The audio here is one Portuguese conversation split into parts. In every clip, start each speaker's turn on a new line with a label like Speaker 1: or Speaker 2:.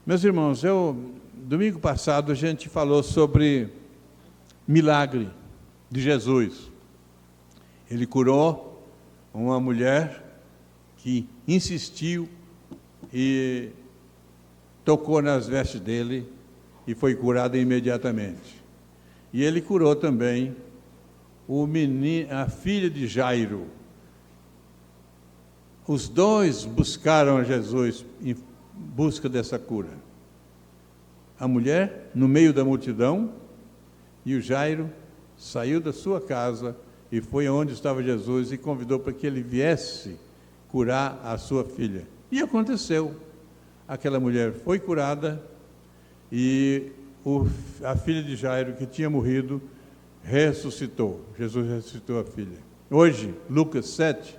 Speaker 1: Meus irmãos, domingo passado a gente falou sobre milagre de Jesus. Ele curou uma mulher que insistiu e tocou nas vestes dele e foi curada imediatamente. E ele curou também a filha de Jairo. Os dois buscaram a Jesus em busca dessa cura. A mulher no meio da multidão e o Jairo saiu da sua casa e foi onde estava Jesus e convidou para que ele viesse curar a sua filha. E aconteceu. Aquela mulher foi curada e a filha de Jairo, que tinha morrido, ressuscitou. Jesus ressuscitou a filha. Hoje, Lucas 7,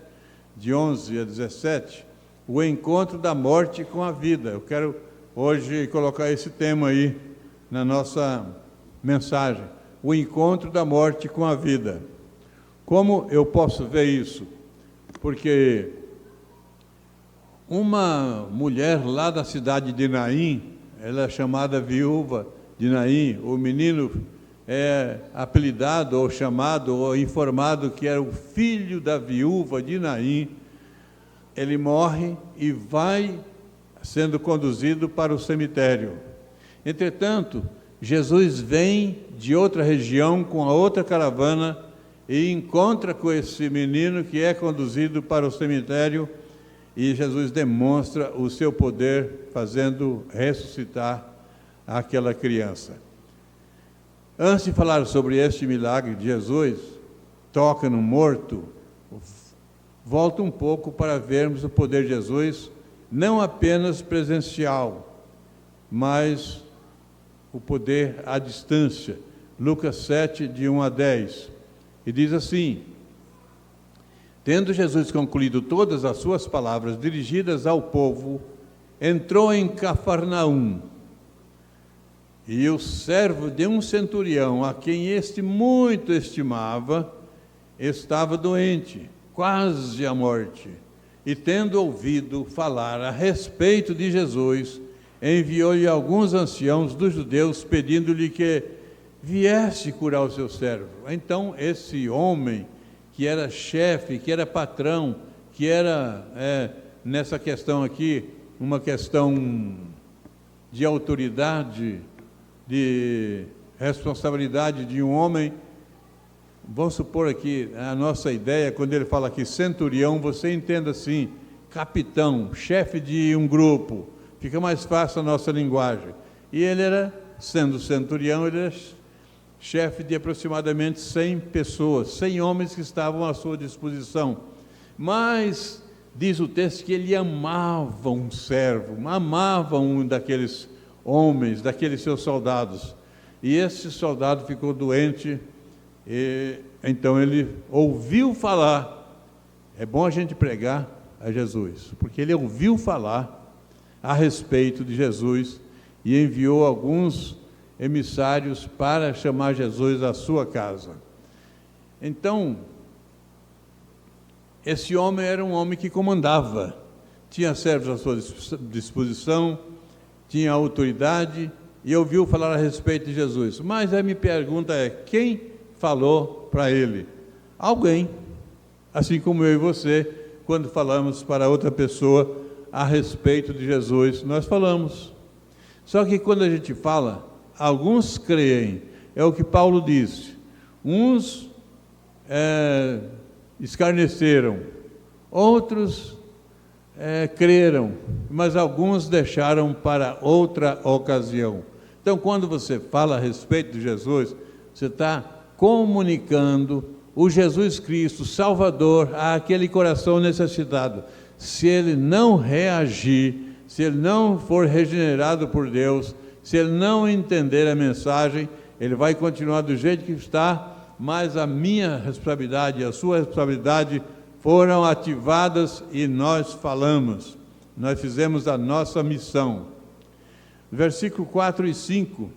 Speaker 1: de 11 a 17, o encontro da morte com a vida. Eu quero hoje colocar esse tema aí na nossa mensagem. O encontro da morte com a vida. Como eu posso ver isso? Porque uma mulher lá da cidade de Naim, ela é chamada viúva de Naim, o menino é apelidado, ou chamado, ou informado que era o filho da viúva de Naim. Ele morre e vai sendo conduzido para o cemitério. Entretanto, Jesus vem de outra região com a outra caravana e encontra com esse menino que é conduzido para o cemitério, e Jesus demonstra o seu poder fazendo ressuscitar aquela criança. Antes de falar sobre este milagre de Jesus, toca no morto, volta um pouco para vermos o poder de Jesus, não apenas presencial, mas o poder à distância. Lucas 7, de 1 a 10. E diz assim: tendo Jesus concluído todas as suas palavras dirigidas ao povo, entrou em Cafarnaum. E o servo de um centurião, a quem este muito estimava, estava doente, quase à morte. E tendo ouvido falar a respeito de Jesus, enviou-lhe alguns anciãos dos judeus, pedindo-lhe que viesse curar o seu servo. Então, esse homem, que era chefe, que era patrão, que era, nessa questão aqui, uma questão de autoridade, de responsabilidade de um homem. Vamos supor aqui, a nossa ideia, quando ele fala aqui centurião, você entenda assim, capitão, chefe de um grupo, fica mais fácil a nossa linguagem. E ele era, sendo centurião, ele era chefe de aproximadamente 100 pessoas, 100 homens que estavam à sua disposição. Mas, diz o texto, que ele amava um servo, amava um daqueles homens, daqueles seus soldados. E esse soldado ficou doente, e então ele ouviu falar. É bom a gente pregar a Jesus, porque ele ouviu falar a respeito de Jesus e enviou alguns emissários para chamar Jesus à sua casa. Então, esse homem era um homem que comandava, tinha servos à sua disposição, tinha autoridade e ouviu falar a respeito de Jesus. Mas a minha pergunta é: quem falou para ele? Alguém, assim como eu e você, quando falamos para outra pessoa a respeito de Jesus, nós falamos. Só que quando a gente fala, alguns creem, é o que Paulo disse, uns escarneceram, outros creram, mas alguns deixaram para outra ocasião. Então, quando você fala a respeito de Jesus, você está comunicando o Jesus Cristo, Salvador, àquele coração necessitado. Se ele não reagir, se ele não for regenerado por Deus, se ele não entender a mensagem, ele vai continuar do jeito que está, mas a minha responsabilidade e a sua responsabilidade foram ativadas e nós falamos. Nós fizemos a nossa missão. Versículo 4 e 5.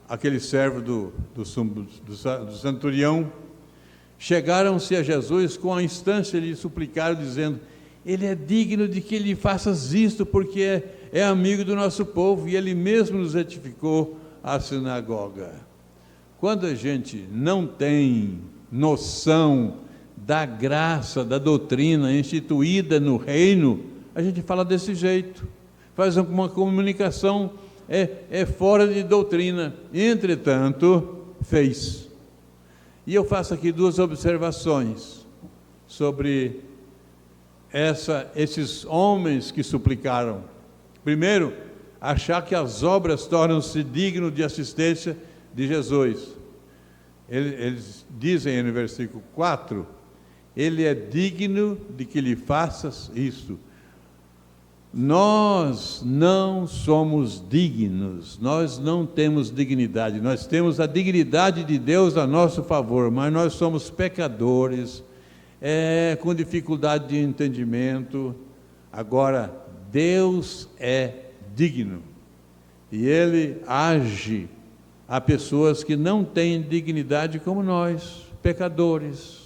Speaker 1: Aquele servo do centurião, chegaram-se a Jesus com a instância de suplicar, dizendo: ele é digno de que lhe faças isto, porque é amigo do nosso povo, e ele mesmo nos edificou a sinagoga. Quando a gente não tem noção da graça, da doutrina instituída no reino, a gente fala desse jeito, faz uma comunicação fora de doutrina. Entretanto, fez. E eu faço aqui duas observações sobre esses homens que suplicaram. Primeiro, achar que as obras tornam-se dignos de assistência de Jesus. Eles dizem no versículo 4, ele é digno de que lhe faças isto. Nós não somos dignos, nós não temos dignidade, nós temos a dignidade de Deus a nosso favor, mas nós somos pecadores, com dificuldade de entendimento. Agora, Deus é digno, e Ele age a pessoas que não têm dignidade como nós, pecadores.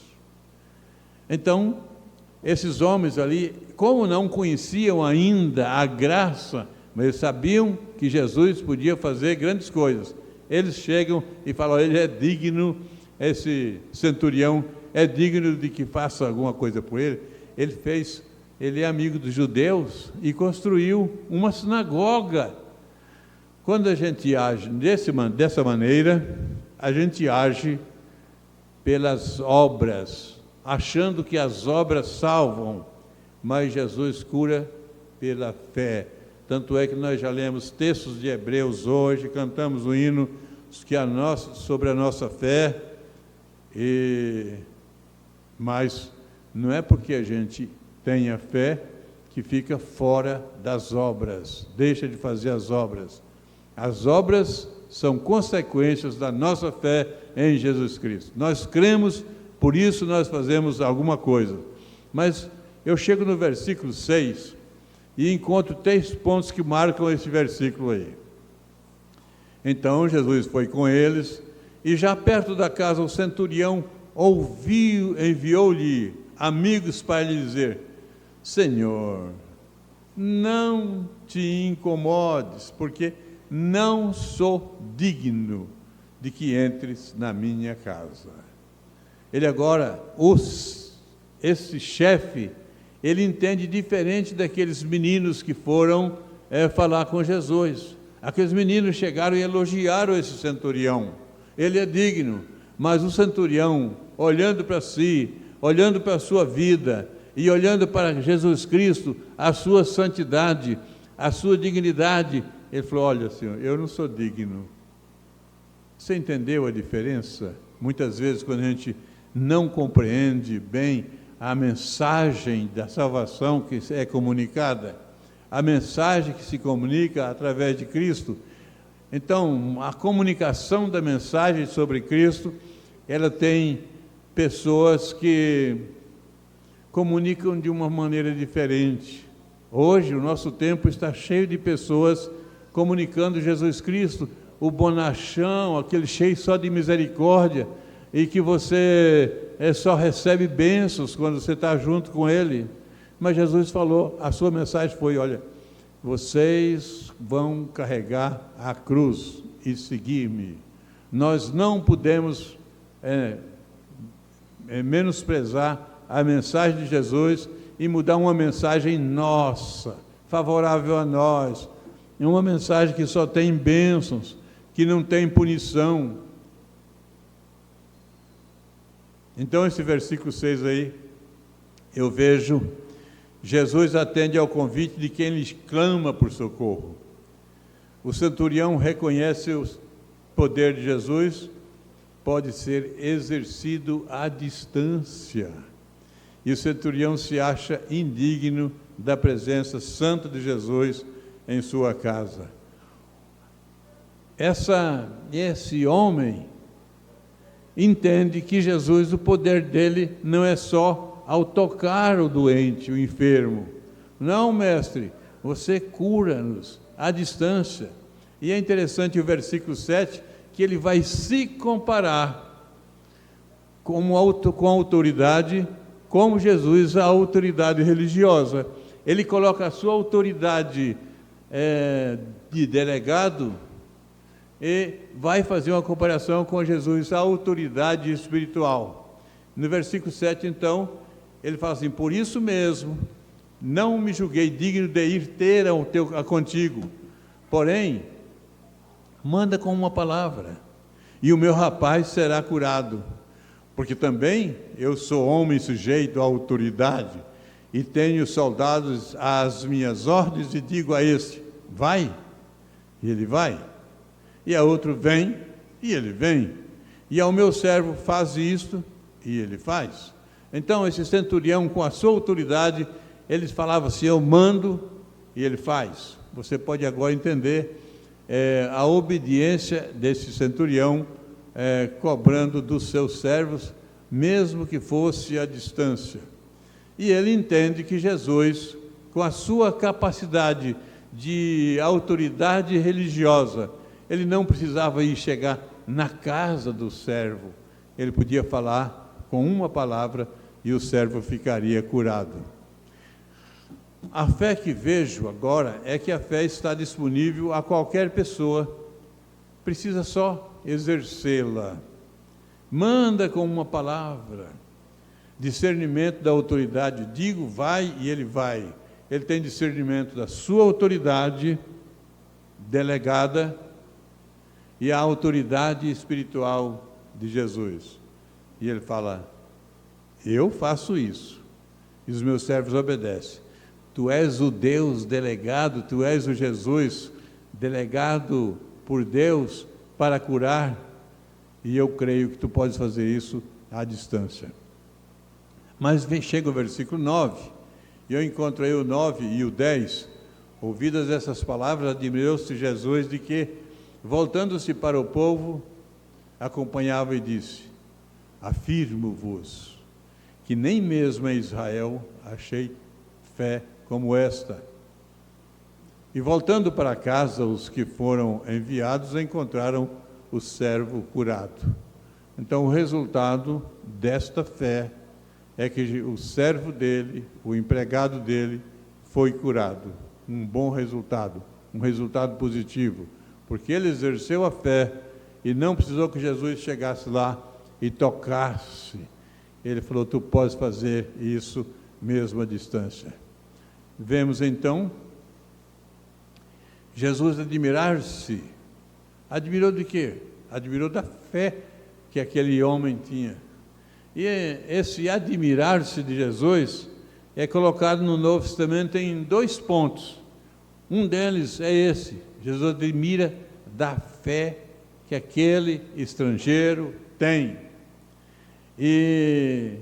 Speaker 1: Então, esses homens ali, como não conheciam ainda a graça, mas eles sabiam que Jesus podia fazer grandes coisas, eles chegam e falam, ele é digno, esse centurião é digno de que faça alguma coisa por ele. Ele é amigo dos judeus e construiu uma sinagoga. Quando a gente age dessa maneira, a gente age pelas obras, achando que as obras salvam, mas Jesus cura pela fé. Tanto é que nós já lemos textos de Hebreus hoje, cantamos o hino sobre a nossa fé, mas não é porque a gente tenha fé que fica fora das obras, deixa de fazer as obras. As obras são consequências da nossa fé em Jesus Cristo. Nós cremos, por isso nós fazemos alguma coisa. Mas eu chego no versículo 6 e encontro 3 pontos que marcam esse versículo aí. Então Jesus foi com eles, e já perto da casa o centurião enviou-lhe amigos para lhe dizer, Senhor, não te incomodes, porque não sou digno de que entres na minha casa. Ele agora, esse chefe, ele entende diferente daqueles meninos que foram falar com Jesus. Aqueles meninos chegaram e elogiaram esse centurião. Ele é digno, mas o centurião, olhando para si, olhando para a sua vida e olhando para Jesus Cristo, a sua santidade, a sua dignidade, ele falou, olha, Senhor, eu não sou digno. Você entendeu a diferença? Muitas vezes, quando a gente não compreende bem a mensagem da salvação que é comunicada, a mensagem que se comunica através de Cristo, então, a comunicação da mensagem sobre Cristo, ela tem pessoas que comunicam de uma maneira diferente. Hoje, o nosso tempo está cheio de pessoas comunicando Jesus Cristo, o bonachão, aquele cheio só de misericórdia, e que você só recebe bênçãos quando você está junto com Ele. Mas Jesus falou, a sua mensagem foi, olha, vocês vão carregar a cruz e seguir-me. Nós não podemos menosprezar a mensagem de Jesus e mudar uma mensagem nossa, favorável a nós, uma mensagem que só tem bênçãos, que não tem punição. Então, esse versículo 6 aí, eu vejo, Jesus atende ao convite de quem lhe clama por socorro. O centurião reconhece o poder de Jesus, pode ser exercido à distância. E o centurião se acha indigno da presença santa de Jesus em sua casa. Esse homem entende que Jesus, o poder dele não é só ao tocar o doente, o enfermo. Não, mestre, você cura-nos à distância. E é interessante o versículo 7, que ele vai se comparar com autoridade como Jesus, a autoridade religiosa. Ele coloca a sua autoridade de delegado e vai fazer uma comparação com Jesus, a autoridade espiritual. No versículo 7, então, ele fala assim: por isso mesmo, não me julguei digno de ir ter contigo, porém, manda com uma palavra, e o meu rapaz será curado. Porque também eu sou homem sujeito à autoridade, e tenho soldados às minhas ordens, e digo a este: vai, e ele vai. E a outro: vem, e ele vem. E ao meu servo: faz isto, e ele faz. Então, esse centurião, com a sua autoridade, ele falava assim: eu mando, e ele faz. Você pode agora entender a obediência desse centurião, cobrando dos seus servos, mesmo que fosse à distância. E ele entende que Jesus, com a sua capacidade de autoridade religiosa, ele não precisava ir chegar na casa do servo. Ele podia falar com uma palavra e o servo ficaria curado. A fé que vejo agora é que a fé está disponível a qualquer pessoa, precisa só exercê-la. Manda com uma palavra, discernimento da autoridade, digo vai e ele vai. Ele tem discernimento da sua autoridade delegada e a autoridade espiritual de Jesus. E ele fala: eu faço isso, e os meus servos obedecem. Tu és o Deus delegado, tu és o Jesus delegado por Deus para curar, e eu creio que tu podes fazer isso à distância. Mas chega o versículo 9, e eu encontro aí o 9 e o 10. Ouvidas essas palavras, admirou-se Jesus de que, voltando-se para o povo, acompanhava e disse: afirmo-vos que nem mesmo em Israel achei fé como esta. E voltando para casa, os que foram enviados encontraram o servo curado. Então, o resultado desta fé é que o servo dele, o empregado dele, foi curado. Um bom resultado, um resultado positivo, porque ele exerceu a fé e não precisou que Jesus chegasse lá e tocasse. Ele falou: tu podes fazer isso mesmo à distância. Vemos então Jesus admirar-se. Admirou de quê? Admirou da fé que aquele homem tinha. E esse admirar-se de Jesus é colocado no Novo Testamento em 2 pontos. Um deles é esse: Jesus admira da fé que aquele estrangeiro tem. E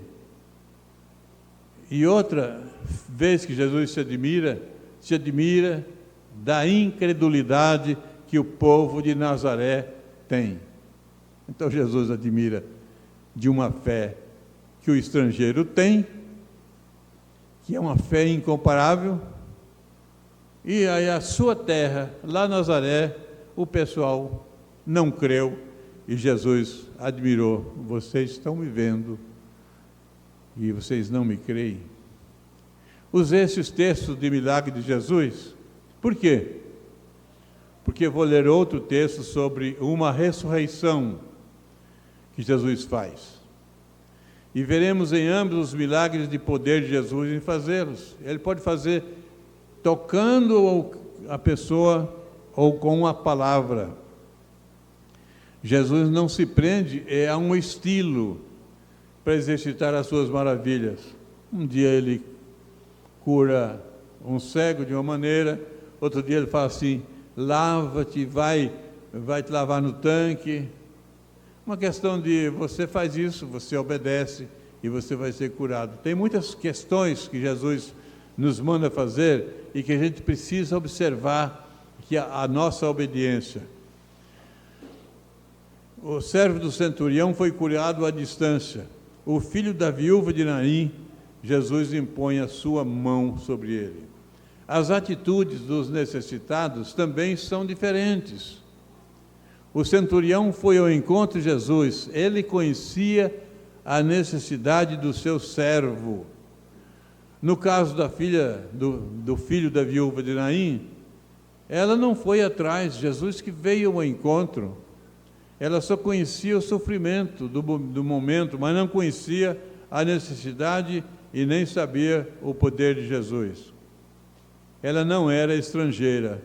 Speaker 1: outra vez que Jesus se admira da incredulidade que o povo de Nazaré tem. Então Jesus admira de uma fé que o estrangeiro tem, que é uma fé incomparável, e aí a sua terra, lá em Nazaré, o pessoal não creu, e Jesus admirou: vocês estão me vendo e vocês não me creem. Usei esses textos de milagre de Jesus, por quê? Porque vou ler outro texto sobre uma ressurreição que Jesus faz. E veremos em ambos os milagres de poder de Jesus em fazê-los. Ele pode fazer tocando a pessoa ou com uma palavra. Jesus não se prende a um estilo para exercitar as suas maravilhas. Um dia ele cura um cego de uma maneira, outro dia ele fala assim: lava-te, vai te lavar no tanque. Uma questão de você faz isso, você obedece e você vai ser curado. Tem muitas questões que Jesus nos manda fazer e que a gente precisa observar que a nossa obediência. O servo do centurião foi curado à distância. O filho da viúva de Naim, Jesus impõe a sua mão sobre ele. As atitudes dos necessitados também são diferentes. O centurião foi ao encontro de Jesus, ele conhecia a necessidade do seu servo. No caso da filha, do filho da viúva de Naim, ela não foi atrás, Jesus que veio ao encontro. Ela só conhecia o sofrimento do momento, mas não conhecia a necessidade e nem sabia o poder de Jesus. Ela não era estrangeira,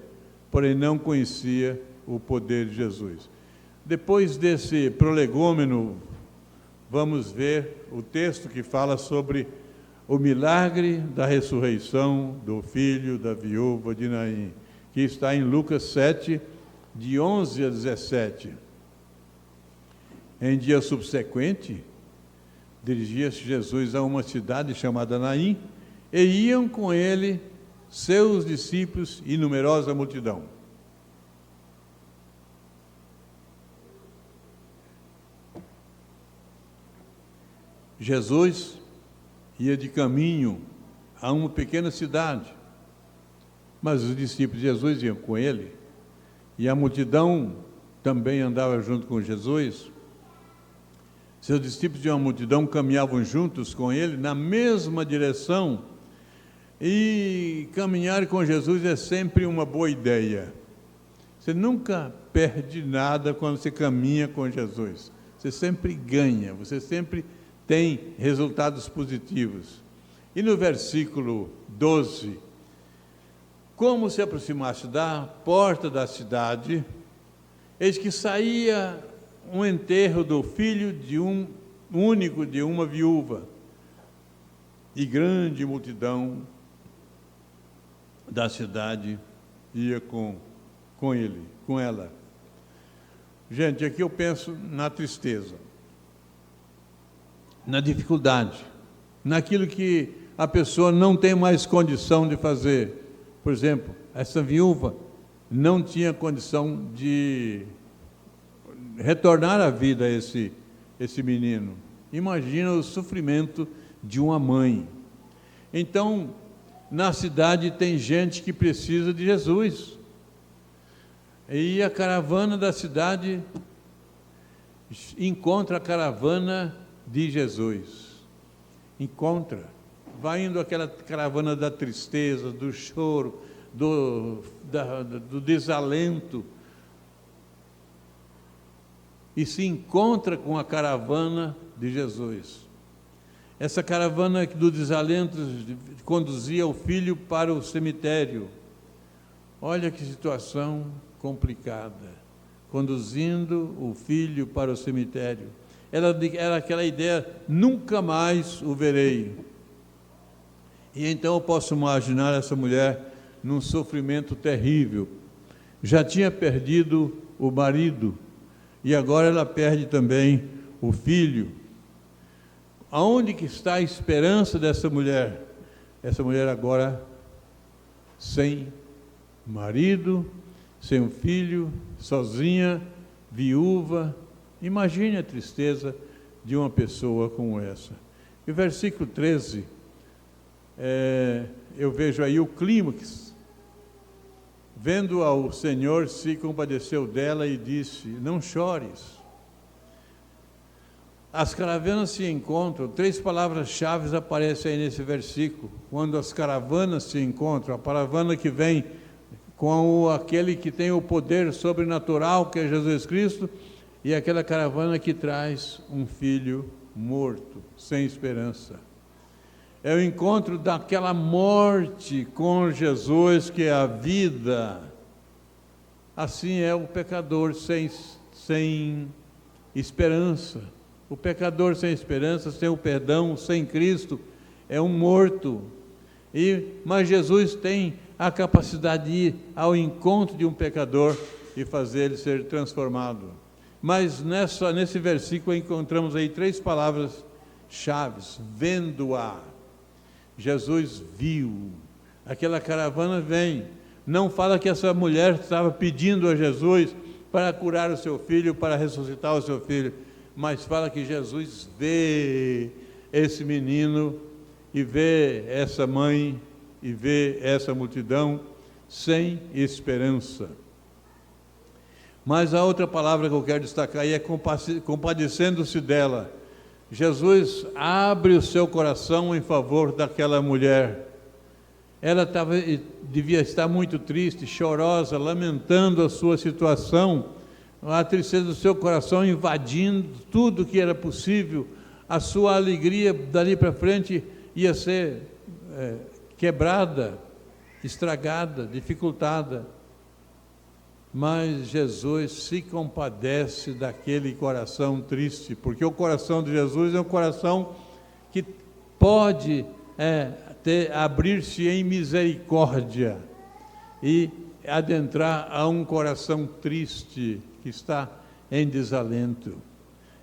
Speaker 1: porém não conhecia o poder de Jesus. Depois desse prolegômeno, vamos ver o texto que fala sobre o milagre da ressurreição do filho da viúva de Naim, que está em Lucas 7, de 11 a 17. Em dia subsequente, dirigia-se Jesus a uma cidade chamada Naim, e iam com ele seus discípulos e numerosa multidão. Jesus ia de caminho a uma pequena cidade, mas os discípulos de Jesus iam com ele, e a multidão também andava junto com Jesus. Seus discípulos de uma multidão caminhavam juntos com ele na mesma direção, e caminhar com Jesus é sempre uma boa ideia. Você nunca perde nada quando você caminha com Jesus, você sempre ganha, você sempre tem resultados positivos. E no versículo 12, como se aproximasse da porta da cidade, eis que saía um enterro do filho de um único de uma viúva, e grande multidão da cidade ia com ele, com ela. Gente, aqui eu penso na tristeza, na dificuldade, naquilo que a pessoa não tem mais condição de fazer. Por exemplo, essa viúva não tinha condição de retornar à vida esse menino. Imagina o sofrimento de uma mãe. Então, na cidade tem gente que precisa de Jesus. E a caravana da cidade encontra a caravana de Jesus. Encontra. Vai indo aquela caravana da tristeza, do choro, do desalento, e se encontra com a caravana de Jesus. Essa caravana do desalento conduzia o filho para o cemitério. Olha que situação complicada, conduzindo o filho para o cemitério. Era aquela ideia, nunca mais o verei. E então eu posso imaginar essa mulher num sofrimento terrível. Já tinha perdido o marido, e agora ela perde também o filho. Aonde que está a esperança dessa mulher? Essa mulher agora sem marido, sem um filho, sozinha, viúva. Imagine a tristeza de uma pessoa como essa. E o versículo 13, eu vejo aí o clímax. Vendo ao Senhor, se compadeceu dela e disse: não chores. As caravanas se encontram, 3 palavras-chave aparecem aí nesse versículo. Quando as caravanas se encontram, a caravana que vem com aquele que tem o poder sobrenatural, que é Jesus Cristo, e aquela caravana que traz um filho morto, sem esperança. É o encontro daquela morte com Jesus, que é a vida. Assim é o pecador sem esperança. O pecador sem esperança, sem o perdão, sem Cristo, é um morto. Mas Jesus tem a capacidade de ir ao encontro de um pecador e fazer ele ser transformado. Mas nesse versículo encontramos aí 3 palavras-chave: vendo-a. Jesus viu, aquela caravana vem, não fala que essa mulher estava pedindo a Jesus para curar o seu filho, para ressuscitar o seu filho, mas fala que Jesus vê esse menino, e vê essa mãe, e vê essa multidão sem esperança. Mas a outra palavra que eu quero destacar aí é compadecendo-se dela. Jesus abre o seu coração em favor daquela mulher. Ela devia estar muito triste, chorosa, lamentando a sua situação, a tristeza do seu coração invadindo tudo que era possível. A sua alegria dali para frente ia ser quebrada, estragada, dificultada. Mas Jesus se compadece daquele coração triste, porque o coração de Jesus é um coração que pode abrir-se em misericórdia e adentrar a um coração triste que está em desalento.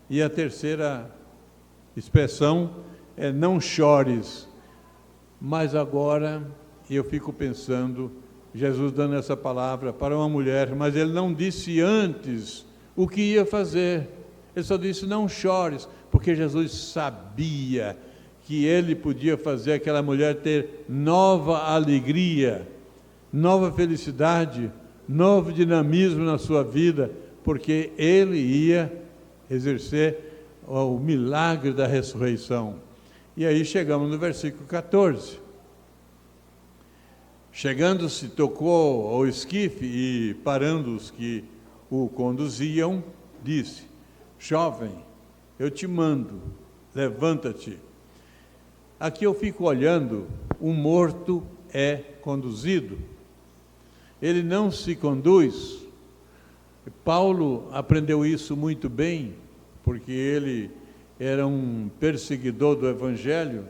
Speaker 1: E a terceira expressão é: não chores. Mas agora eu fico pensando, Jesus dando essa palavra para uma mulher, mas ele não disse antes o que ia fazer. Ele só disse: não chores, porque Jesus sabia que ele podia fazer aquela mulher ter nova alegria, nova felicidade, novo dinamismo na sua vida, porque ele ia exercer o milagre da ressurreição. E aí chegamos no versículo 14. Chegando-se, tocou ao esquife e, parando os que o conduziam, disse: jovem, eu te mando, levanta-te. Aqui eu fico olhando, o morto é conduzido. Ele não se conduz. Paulo aprendeu isso muito bem, porque ele era um perseguidor do Evangelho,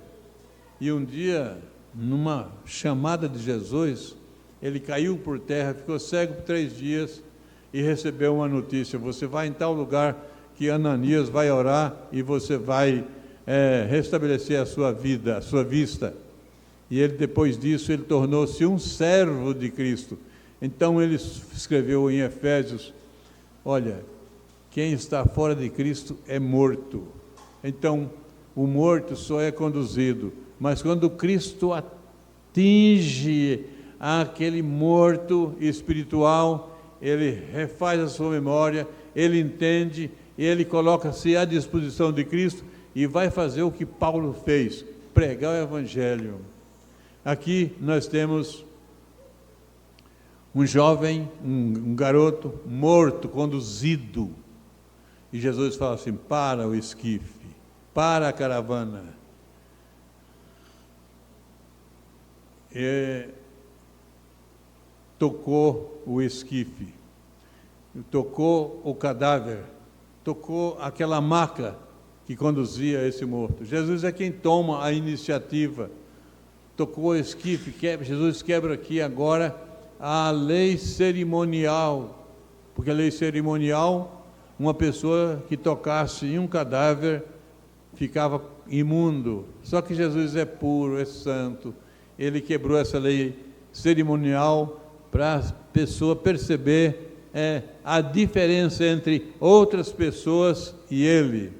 Speaker 1: e um dia, numa chamada de Jesus, ele caiu por terra, ficou cego por 3 dias e recebeu uma notícia: você vai em tal lugar que Ananias vai orar e você vai restabelecer a sua vida, a sua vista. E ele, depois disso, ele tornou-se um servo de Cristo. Então ele escreveu em Efésios: olha, quem está fora de Cristo é morto. Então o morto só é conduzido, mas quando Cristo atinge aquele morto espiritual, ele refaz a sua memória, ele entende, ele coloca-se à disposição de Cristo e vai fazer o que Paulo fez: pregar o Evangelho. Aqui nós temos um jovem, um garoto morto, conduzido, e Jesus fala assim: para o esquife, para a caravana. Tocou o esquife, tocou o cadáver, tocou aquela maca que conduzia esse morto. Jesus é quem toma a iniciativa. Tocou o esquife, Jesus quebra aqui agora a lei cerimonial, porque a lei cerimonial, uma pessoa que tocasse em um cadáver ficava imundo. Só que Jesus é puro, é santo. Ele quebrou essa lei cerimonial para a pessoa perceber a diferença entre outras pessoas e ele.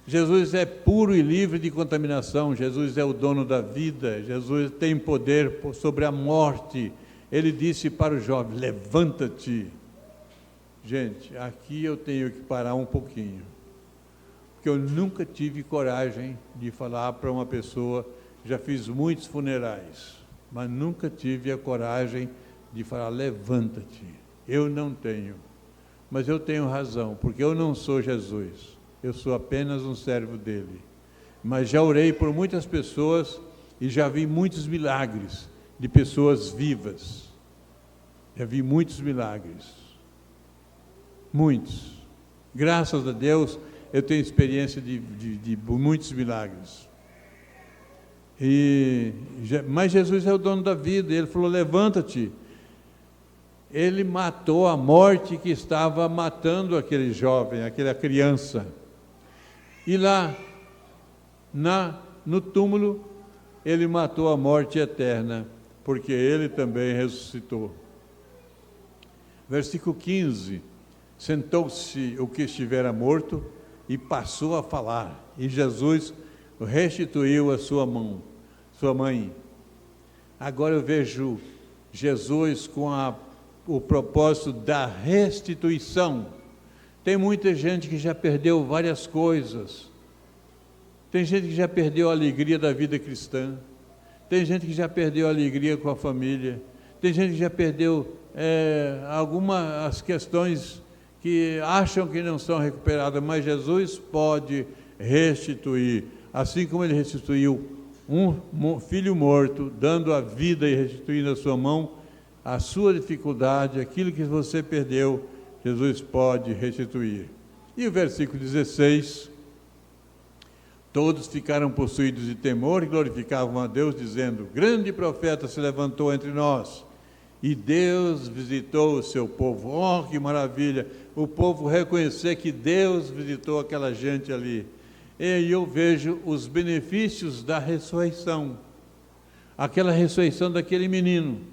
Speaker 1: Jesus é puro e livre de contaminação. Jesus é o dono da vida. Jesus tem poder sobre a morte. Ele disse para o jovem: levanta-te. Gente, aqui eu tenho que parar um pouquinho, porque eu nunca tive coragem de falar para uma pessoa. Já fiz muitos funerais, mas nunca tive a coragem de falar: levanta-te. Eu não tenho, mas eu tenho razão, porque eu não sou Jesus, eu sou apenas um servo dele. Mas já orei por muitas pessoas e já vi muitos milagres de pessoas vivas. Já vi muitos milagres, muitos. Graças a Deus eu tenho experiência de muitos milagres. Mas Jesus é o dono da vida. Ele falou: levanta-te. Ele matou a morte que estava matando aquele jovem, aquela criança. E lá, no túmulo, ele matou a morte eterna, porque ele também ressuscitou. Versículo 15: sentou-se o que estivera morto e passou a falar, e Jesus restituiu a sua mãe. Agora eu vejo Jesus com o propósito da restituição. Tem muita gente que já perdeu várias coisas. Tem gente que já perdeu a alegria da vida cristã. Tem gente que já perdeu a alegria com a família. Tem gente que já perdeu algumas questões que acham que não são recuperadas, mas Jesus pode restituir. Assim como Ele restituiu um filho morto, dando a vida e restituindo a sua mão, a sua dificuldade, aquilo que você perdeu, Jesus pode restituir. E o versículo 16, todos ficaram possuídos de temor e glorificavam a Deus, dizendo: grande profeta se levantou entre nós, e Deus visitou o seu povo. Oh, que maravilha! O povo reconhecer que Deus visitou aquela gente ali. E eu vejo os benefícios da ressurreição. Aquela ressurreição daquele menino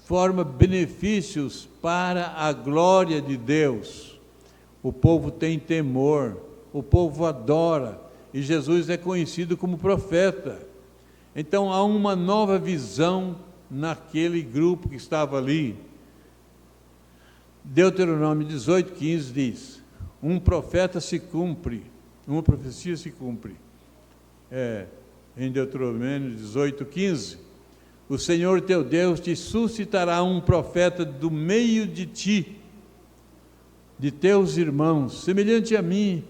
Speaker 1: forma benefícios para a glória de Deus. O povo tem temor, o povo adora, e Jesus é conhecido como profeta. Então há uma nova visão naquele grupo que estava ali. Deuteronômio 18:15 diz: um profeta se cumpre, uma profecia se cumpre. Em Deuteronômio 18:15, o Senhor teu Deus te suscitará um profeta do meio de ti, de teus irmãos, semelhante a mim,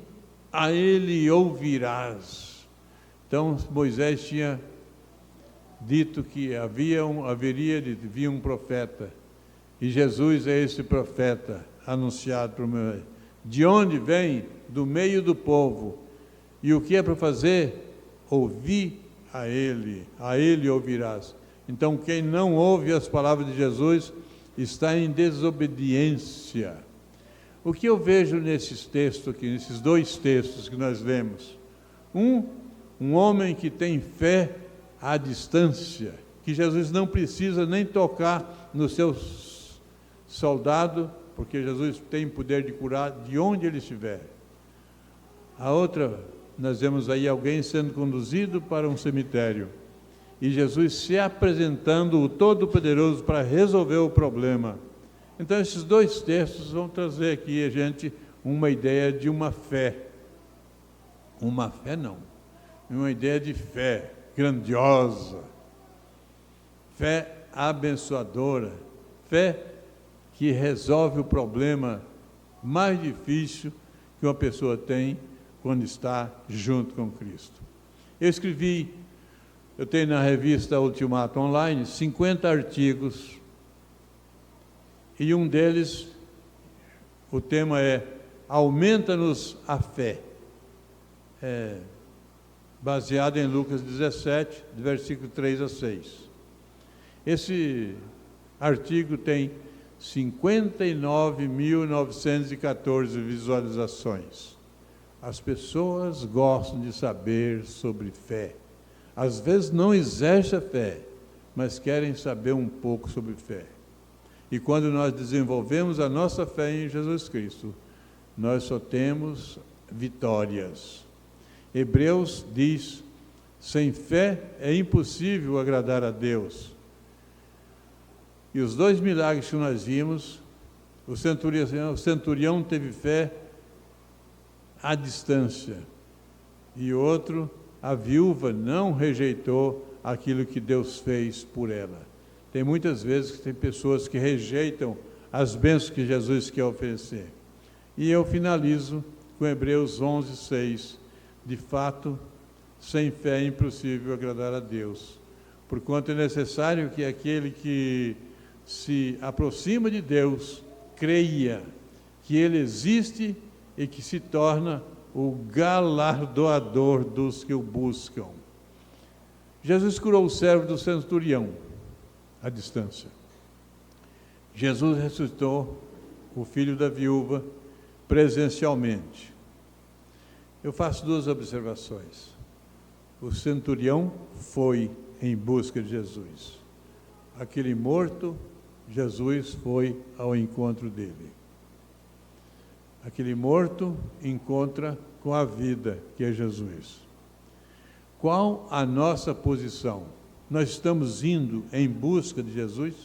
Speaker 1: a ele ouvirás. Então Moisés tinha dito que haveria de vir um profeta, e Jesus é esse profeta anunciado por Moisés. De onde vem? Do meio do povo. E o que é para fazer? Ouvir a ele ouvirás. Então quem não ouve as palavras de Jesus está em desobediência. O que eu vejo nesses textos aqui, nesses dois textos que nós lemos? Um homem que tem fé à distância, que Jesus não precisa nem tocar no seu soldado, porque Jesus tem poder de curar de onde ele estiver. A outra, nós vemos aí alguém sendo conduzido para um cemitério, e Jesus se apresentando o Todo-Poderoso para resolver o problema. Então esses dois textos vão trazer aqui a gente uma ideia de uma fé. Uma fé não, uma ideia de fé grandiosa, fé abençoadora, fé que resolve o problema mais difícil que uma pessoa tem quando está junto com Cristo. Eu tenho na revista Ultimato Online 50 artigos, e um deles, o tema é Aumenta-nos a fé, baseado em Lucas 17, do versículo 3 a 6. Esse artigo tem 59.914 visualizações. As pessoas gostam de saber sobre fé. Às vezes não exercem a fé, mas querem saber um pouco sobre fé. E quando nós desenvolvemos a nossa fé em Jesus Cristo, nós só temos vitórias. Hebreus diz: sem fé é impossível agradar a Deus. E os dois milagres que nós vimos, o centurião teve fé à distância, e o outro, a viúva, não rejeitou aquilo que Deus fez por ela. Tem muitas vezes que tem pessoas que rejeitam as bênçãos que Jesus quer oferecer. E eu finalizo com Hebreus 11:6. De fato, sem fé é impossível agradar a Deus, porquanto é necessário que aquele que se aproxima de Deus creia que Ele existe e que se torna o galardoador dos que o buscam. Jesus curou o servo do centurião à distância. Jesus ressuscitou o filho da viúva presencialmente. Eu faço duas observações. O centurião foi em busca de Jesus. Aquele morto, Jesus foi ao encontro dele. Aquele morto encontra com a vida, que é Jesus. Qual a nossa posição? Nós estamos indo em busca de Jesus?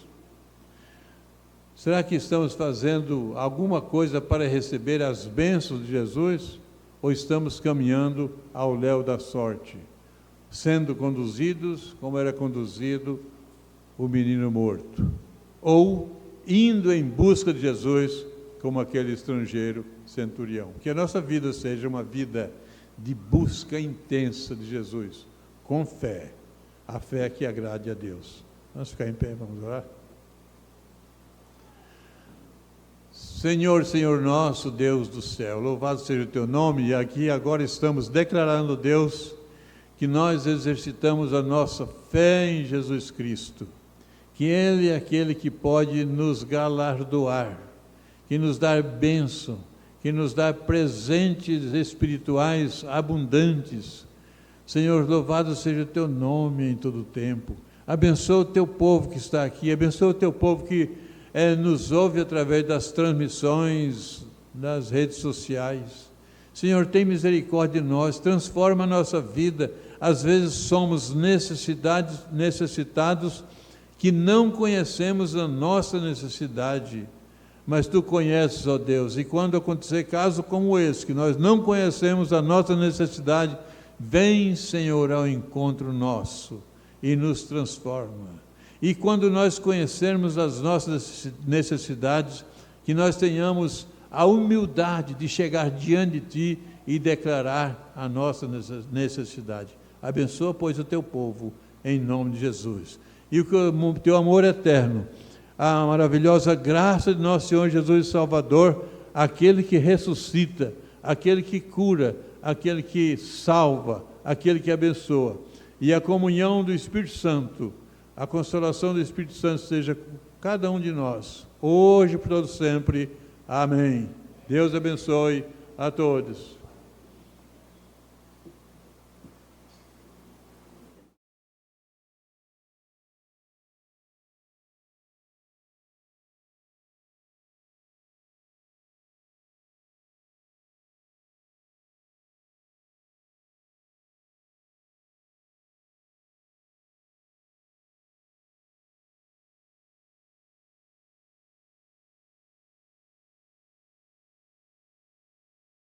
Speaker 1: Será que estamos fazendo alguma coisa para receber as bênçãos de Jesus? Ou estamos caminhando ao léu da sorte, sendo conduzidos como era conduzido o menino morto? Ou indo em busca de Jesus, como aquele estrangeiro centurião? Que a nossa vida seja uma vida de busca intensa de Jesus, com fé, a fé que agrade a Deus. Vamos ficar em pé, vamos orar? Senhor, Senhor nosso, Deus do céu, louvado seja o teu nome, e aqui agora estamos declarando, Deus, que nós exercitamos a nossa fé em Jesus Cristo, que Ele é aquele que pode nos galardoar, que nos dá bênção, que nos dá presentes espirituais abundantes. Senhor, louvado seja o teu nome em todo o tempo. Abençoa o teu povo que está aqui, abençoa o teu povo que nos ouve através das transmissões, das redes sociais. Senhor, tem misericórdia de nós, transforma a nossa vida. Às vezes somos necessitados que não conhecemos a nossa necessidade, mas Tu conheces, ó Deus, e quando acontecer caso como esse, que nós não conhecemos a nossa necessidade, vem, Senhor, ao encontro nosso e nos transforma. E quando nós conhecermos as nossas necessidades, que nós tenhamos a humildade de chegar diante de Ti e declarar a nossa necessidade. Abençoa, pois, o Teu povo, em nome de Jesus. E o Teu amor eterno, a maravilhosa graça de nosso Senhor Jesus Salvador, aquele que ressuscita, aquele que cura, aquele que salva, aquele que abençoa. E a comunhão do Espírito Santo, a consolação do Espírito Santo seja com cada um de nós, hoje e por todo sempre. Amém. Deus abençoe a todos.